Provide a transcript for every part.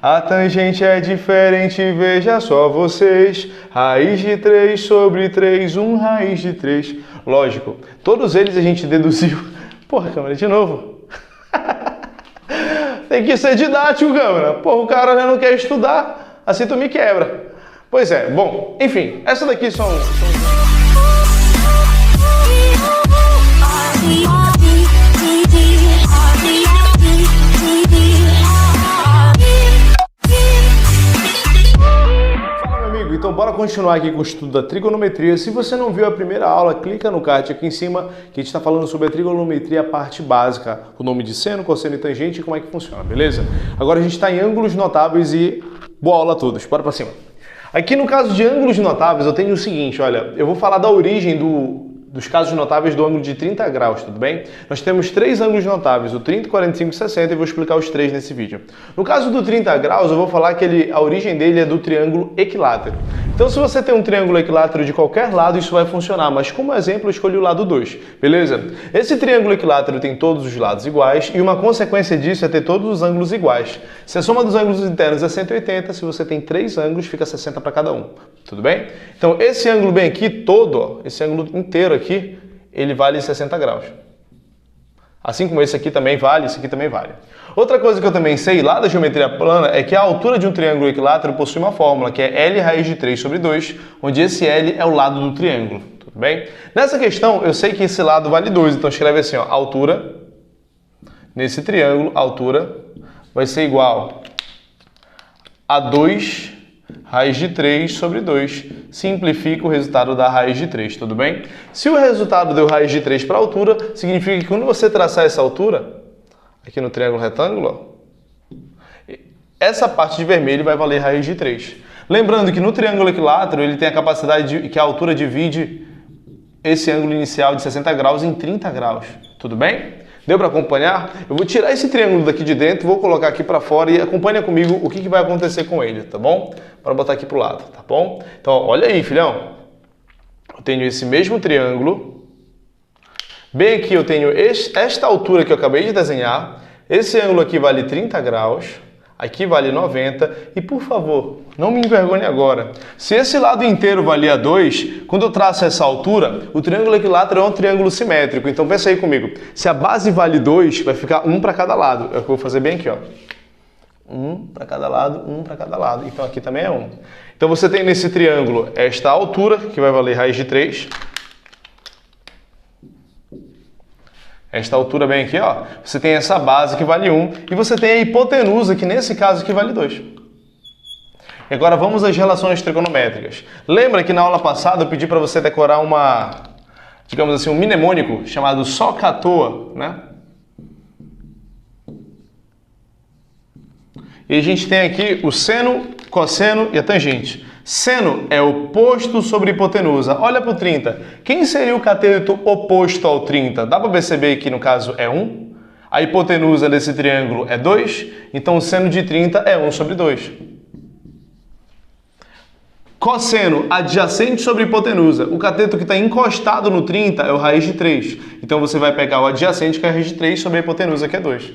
A tangente é diferente, veja só vocês. Raiz de 3 sobre 3, 1 raiz de 3. Lógico, todos eles a gente deduziu. Porra, câmera, de novo. Tem que ser didático, câmera. Porra, o cara já não quer estudar, assim tu me quebra. Pois é, bom, enfim, essa daqui são... Então bora continuar aqui com o estudo da trigonometria. Se você não viu a primeira aula, clica no card aqui em cima que a gente está falando sobre a trigonometria, a parte básica, o nome de seno, cosseno e tangente e como é que funciona, beleza? Agora a gente está em ângulos notáveis e boa aula a todos, bora pra cima. Aqui no caso de ângulos notáveis eu tenho o seguinte, olha, eu vou falar da origem dos casos notáveis do ângulo de 30 graus, tudo bem? Nós temos três ângulos notáveis, o 30, 45 e 60, e vou explicar os três nesse vídeo. No caso do 30 graus, eu vou falar que a origem dele é do triângulo equilátero. Então, se você tem um triângulo equilátero de qualquer lado, isso vai funcionar, mas como exemplo, eu escolhi o lado 2, beleza? Esse triângulo equilátero tem todos os lados iguais, e uma consequência disso é ter todos os ângulos iguais. Se a soma dos ângulos internos é 180, se você tem três ângulos, fica 60 para cada um, tudo bem? Então, esse ângulo bem aqui, todo, ó, esse ângulo inteiro aqui, ele vale 60 graus. Assim como esse aqui também vale, esse aqui também vale. Outra coisa que eu também sei lá da geometria plana é que a altura de um triângulo equilátero possui uma fórmula, que é L raiz de 3 sobre 2, onde esse L é o lado do triângulo, tudo bem? Nessa questão, eu sei que esse lado vale 2, então escreve assim, ó, altura, nesse triângulo, altura vai ser igual a 2 raiz de 3 sobre 2. Simplifica o resultado da raiz de 3, tudo bem? Se o resultado deu raiz de 3 para a altura, significa que quando você traçar essa altura, aqui no triângulo retângulo, ó, essa parte de vermelho vai valer raiz de 3. Lembrando que no triângulo equilátero, ele tem a capacidade de que a altura divide esse ângulo inicial de 60 graus em 30 graus, tudo bem? Deu para acompanhar? Eu vou tirar esse triângulo daqui de dentro, vou colocar aqui para fora e acompanha comigo o que vai acontecer com ele, tá bom? Para botar aqui para o lado, tá bom? Então, olha aí, filhão. Eu tenho esse mesmo triângulo. Bem aqui eu tenho esta altura que eu acabei de desenhar. Esse ângulo aqui vale 30 graus. Aqui vale 90. E, por favor, não me envergonhe agora. Se esse lado inteiro valia 2, quando eu traço essa altura, o triângulo equilátero é um triângulo simétrico. Então, pensa aí comigo. Se a base vale 2, vai ficar 1 para cada lado. É o que eu vou fazer bem aqui, ó. 1 para cada lado, 1 para cada lado. Então, aqui também é 1. Então, você tem nesse triângulo esta altura, que vai valer raiz de 3. Esta altura bem aqui, ó, você tem essa base que vale 1 e você tem a hipotenusa, que nesse caso aqui vale 2. E agora vamos às relações trigonométricas. Lembra que na aula passada eu pedi para você decorar digamos assim, um mnemônico chamado SOHCAHTOA, né? E a gente tem aqui o seno, cosseno e a tangente. Seno é oposto sobre hipotenusa. Olha para o 30. Quem seria o cateto oposto ao 30? Dá para perceber que no caso é 1. A hipotenusa desse triângulo é 2. Então o seno de 30 é 1 sobre 2. Cosseno adjacente sobre hipotenusa. O cateto que está encostado no 30 é o raiz de 3. Então você vai pegar o adjacente, que é a raiz de 3, sobre a hipotenusa, que é 2.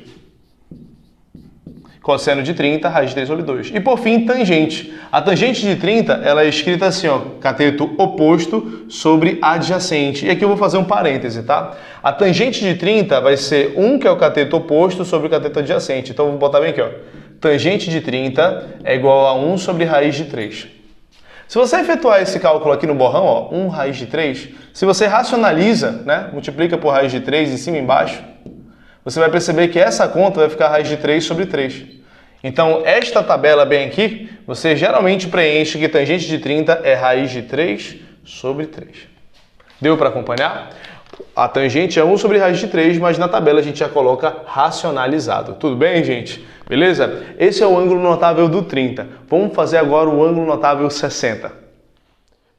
Cosseno de 30, raiz de 3 sobre 2. E por fim, tangente. A tangente de 30, ela é escrita assim, ó, cateto oposto sobre adjacente. E aqui eu vou fazer um parêntese, tá? A tangente de 30 vai ser 1, que é o cateto oposto, sobre o cateto adjacente. Então eu vou botar bem aqui, ó. Tangente de 30 é igual a 1 sobre raiz de 3. Se você efetuar esse cálculo aqui no borrão, ó, 1 raiz de 3, se você racionaliza, né, multiplica por raiz de 3 em cima e embaixo, você vai perceber que essa conta vai ficar raiz de 3 sobre 3. Então, esta tabela bem aqui, você geralmente preenche que tangente de 30 é raiz de 3 sobre 3. Deu para acompanhar? A tangente é 1 sobre raiz de 3, mas na tabela a gente já coloca racionalizado. Tudo bem, gente? Beleza? Esse é o ângulo notável do 30. Vamos fazer agora o ângulo notável 60.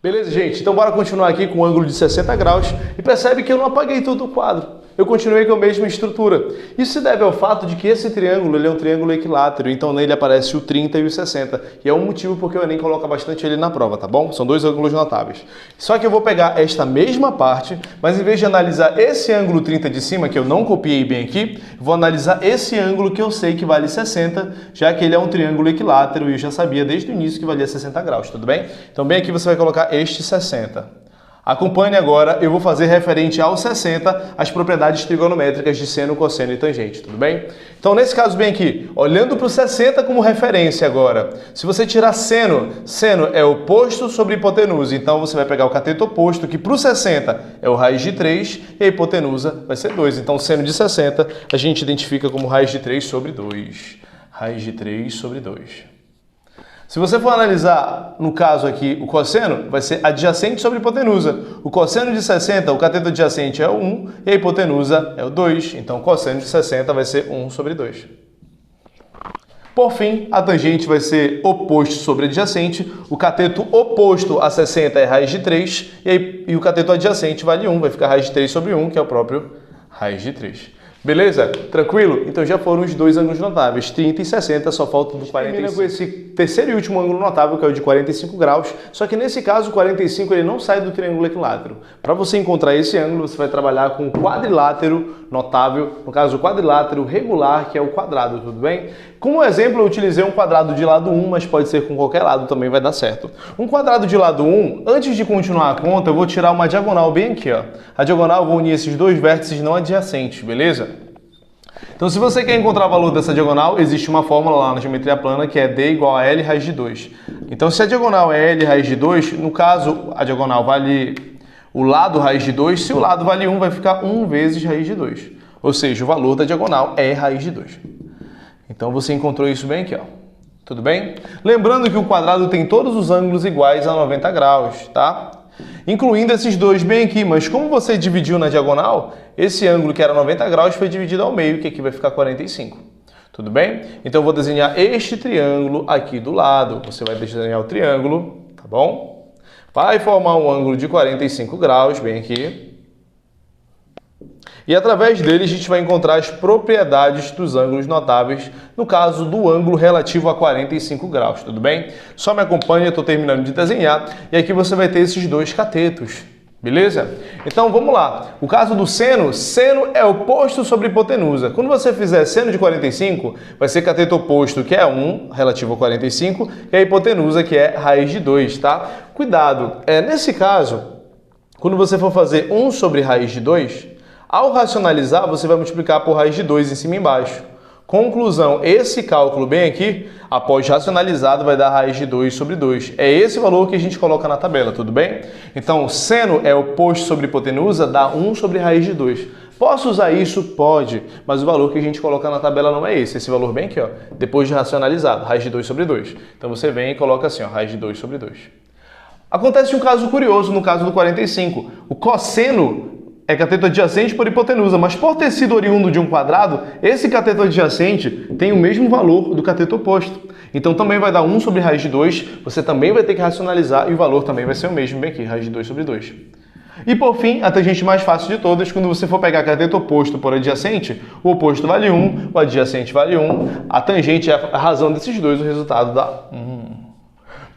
Beleza, gente? Então, bora continuar aqui com o ângulo de 60 graus. E percebe que eu não apaguei todo o quadro. eu continuei com a mesma estrutura. Isso se deve ao fato de que esse triângulo ele é um triângulo equilátero, então nele aparece o 30 e o 60. E é um motivo porque o Enem coloca bastante ele na prova, tá bom? São dois ângulos notáveis. Só que eu vou pegar esta mesma parte, mas em vez de analisar esse ângulo 30 de cima, que eu não copiei bem aqui, vou analisar esse ângulo que eu sei que vale 60, já que ele é um triângulo equilátero e eu já sabia desde o início que valia 60 graus, tudo bem? Então bem aqui você vai colocar este 60. Acompanhe agora, eu vou fazer referente ao 60 as propriedades trigonométricas de seno, cosseno e tangente, tudo bem? Então nesse caso bem aqui, olhando para o 60 como referência agora, se você tirar seno, seno é oposto sobre hipotenusa, então você vai pegar o cateto oposto, que para o 60 é o raiz de 3 e a hipotenusa vai ser 2. Então seno de 60 a gente identifica como raiz de 3 sobre 2. Raiz de 3 sobre 2. Se você for analisar, no caso aqui, o cosseno, vai ser adjacente sobre hipotenusa. O cosseno de 60, o cateto adjacente é o 1 e a hipotenusa é o 2. Então, o cosseno de 60 vai ser 1 sobre 2. Por fim, a tangente vai ser oposto sobre adjacente. O cateto oposto a 60 é raiz de 3 e o cateto adjacente vale 1. Vai ficar raiz de 3 sobre 1, que é o próprio raiz de 3. Beleza? Tranquilo? Então já foram os dois ângulos notáveis, 30 e 60, só falta o do 45. Termina com esse terceiro e último ângulo notável, que é o de 45 graus, só que nesse caso o 45 ele não sai do triângulo equilátero. Para você encontrar esse ângulo, você vai trabalhar com o quadrilátero notável, no caso o quadrilátero regular, que é o quadrado, tudo bem? Como exemplo, eu utilizei um quadrado de lado 1, mas pode ser com qualquer lado, também vai dar certo. Um quadrado de lado 1, antes de continuar a conta, eu vou tirar uma diagonal bem aqui, ó. A diagonal eu vou unir esses dois vértices não adjacentes, beleza? Então, se você quer encontrar o valor dessa diagonal, existe uma fórmula lá na geometria plana que é D igual a L raiz de 2. Então, se a diagonal é L raiz de 2, no caso, a diagonal vale o lado raiz de 2, se o lado vale 1, vai ficar 1 vezes raiz de 2. Ou seja, o valor da diagonal é raiz de 2. Então, você encontrou isso bem aqui, ó. Tudo bem? Lembrando que o quadrado tem todos os ângulos iguais a 90 graus, tá? Incluindo esses dois bem aqui, mas como você dividiu na diagonal, esse ângulo que era 90 graus foi dividido ao meio, que aqui vai ficar 45. Tudo bem? Então eu vou desenhar este triângulo aqui do lado. Você vai desenhar o triângulo, tá bom? Vai formar um ângulo de 45 graus, bem aqui. E através dele a gente vai encontrar as propriedades dos ângulos notáveis, no caso do ângulo relativo a 45 graus, tudo bem? Só me acompanhe, eu estou terminando de desenhar, e aqui você vai ter esses dois catetos, beleza? Então vamos lá, o caso do seno, seno é oposto sobre hipotenusa. Quando você fizer seno de 45, vai ser cateto oposto, que é 1, relativo a 45, e a hipotenusa, que é raiz de 2, tá? Cuidado, nesse caso, quando você for fazer 1 sobre raiz de 2, ao racionalizar, você vai multiplicar por raiz de 2 em cima e embaixo. Conclusão, esse cálculo bem aqui, após racionalizado, vai dar raiz de 2 sobre 2. É esse valor que a gente coloca na tabela, tudo bem? Então, seno é oposto sobre hipotenusa, dá 1 sobre raiz de 2. Posso usar isso? Pode, mas o valor que a gente coloca na tabela não é esse valor bem aqui, ó, depois de racionalizado, raiz de 2 sobre 2. Então você vem e coloca assim, ó, raiz de 2 sobre 2. Acontece um caso curioso no caso do 45. O cosseno é cateto adjacente por hipotenusa, mas por ter sido oriundo de um quadrado, esse cateto adjacente tem o mesmo valor do cateto oposto. Então também vai dar 1 sobre raiz de 2, você também vai ter que racionalizar e o valor também vai ser o mesmo, bem aqui, raiz de 2 sobre 2. E por fim, a tangente mais fácil de todas, quando você for pegar cateto oposto por adjacente, o oposto vale 1, o adjacente vale 1, a tangente é a razão desses dois, o resultado dá 1.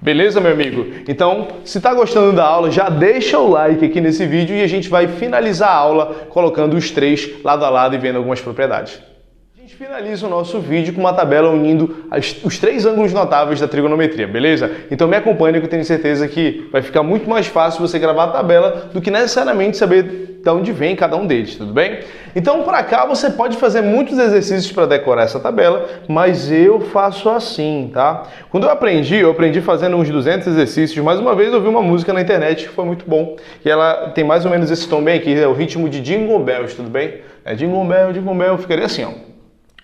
Beleza, meu amigo? Então, se está gostando da aula, já deixa o like aqui nesse vídeo e a gente vai finalizar a aula colocando os três lado a lado e vendo algumas propriedades. A gente finaliza o nosso vídeo com uma tabela unindo os três ângulos notáveis da trigonometria, beleza? Então me acompanhe que eu tenho certeza que vai ficar muito mais fácil você gravar a tabela do que necessariamente saber de onde vem cada um deles, tudo bem? Então, para cá, você pode fazer muitos exercícios para decorar essa tabela, mas eu faço assim, tá? Quando eu aprendi fazendo uns 200 exercícios. Mais uma vez, eu ouvi uma música na internet que foi muito bom. E ela tem mais ou menos esse tom bem aqui, é o ritmo de Jingle Bells, tudo bem? É Jingle Bell, ficaria assim, ó.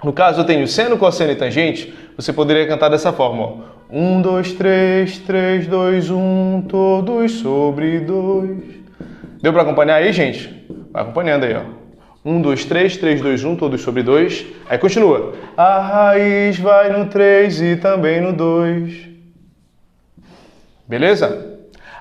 No caso, eu tenho seno, cosseno e tangente, você poderia cantar dessa forma, ó. 1, 2, 3, 3, 2, 1, todos sobre 2. Deu para acompanhar aí, gente? Vai acompanhando aí, ó. 1, 2, 3, 3, 2, 1, todos sobre 2. Aí continua. A raiz vai no 3 e também no 2. Beleza?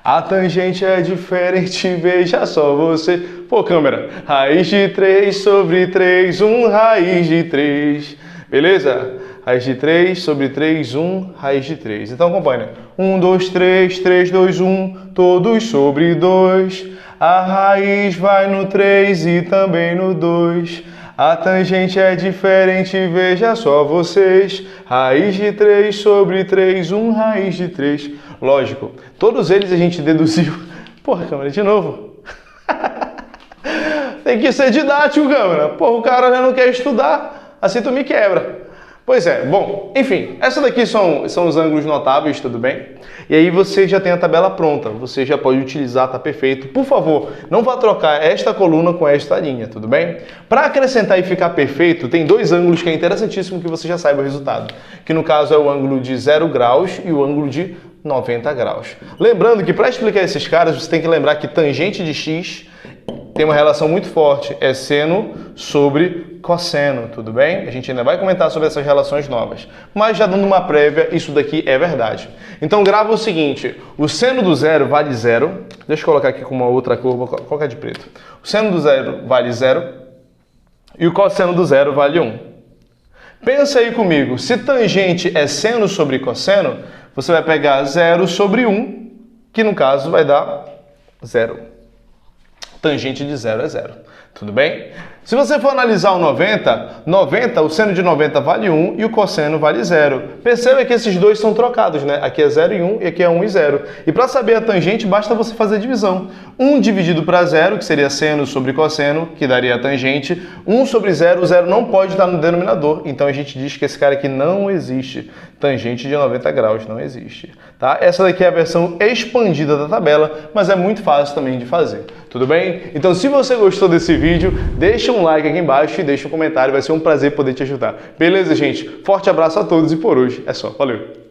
A tangente é diferente, veja só você. Pô, câmera. Raiz de 3 sobre 3, 1 raiz de 3. Beleza? Raiz de 3 sobre 3, 1 raiz de 3. Então acompanha. 1, 2, 3, 3, 2, 1, todos sobre 2. A raiz vai no 3 e também no 2. A tangente é diferente, veja só vocês. Raiz de 3 sobre 3, 1 raiz de 3. Lógico, todos eles a gente deduziu. Porra, câmera, de novo. Tem que ser didático, câmera. Porra, o cara já não quer estudar, assim tu me quebra. Pois é, bom, enfim, essa daqui são os ângulos notáveis, tudo bem? E aí você já tem a tabela pronta, você já pode utilizar, tá perfeito. Por favor, não vá trocar esta coluna com esta linha, tudo bem? Para acrescentar e ficar perfeito, tem dois ângulos que é interessantíssimo que você já saiba o resultado, que no caso é o ângulo de 0 graus e o ângulo de 90 graus. Lembrando que para explicar esses caras, você tem que lembrar que tangente de x tem uma relação muito forte, é seno sobre cosseno, tudo bem? A gente ainda vai comentar sobre essas relações novas, mas já dando uma prévia, isso daqui é verdade. Então grava o seguinte, o seno do zero vale zero, deixa eu colocar aqui com uma outra cor, vou colocar de preto. O seno do zero vale zero e o cosseno do zero vale 1. Pensa aí comigo, se tangente é seno sobre cosseno, você vai pegar 0 sobre 1, que no caso vai dar 0. Tangente de 0 é 0. Tudo bem? Se você for analisar o 90, o seno de 90 vale 1 e o cosseno vale 0. Perceba que esses dois são trocados, né? Aqui é 0 e 1 e aqui é 1 e 0. E para saber a tangente, basta você fazer a divisão. 1 dividido para 0, que seria seno sobre cosseno, que daria a tangente. 1 sobre 0, o 0 não pode estar no denominador. Então a gente diz que esse cara aqui não existe. Tangente de 90 graus não existe. Tá? Essa daqui é a versão expandida da tabela, mas é muito fácil também de fazer. Tudo bem? Então se você gostou desse vídeo, deixa um like aqui embaixo e deixa um comentário, vai ser um prazer poder te ajudar. Beleza, gente? Forte abraço a todos e por hoje é só. Valeu!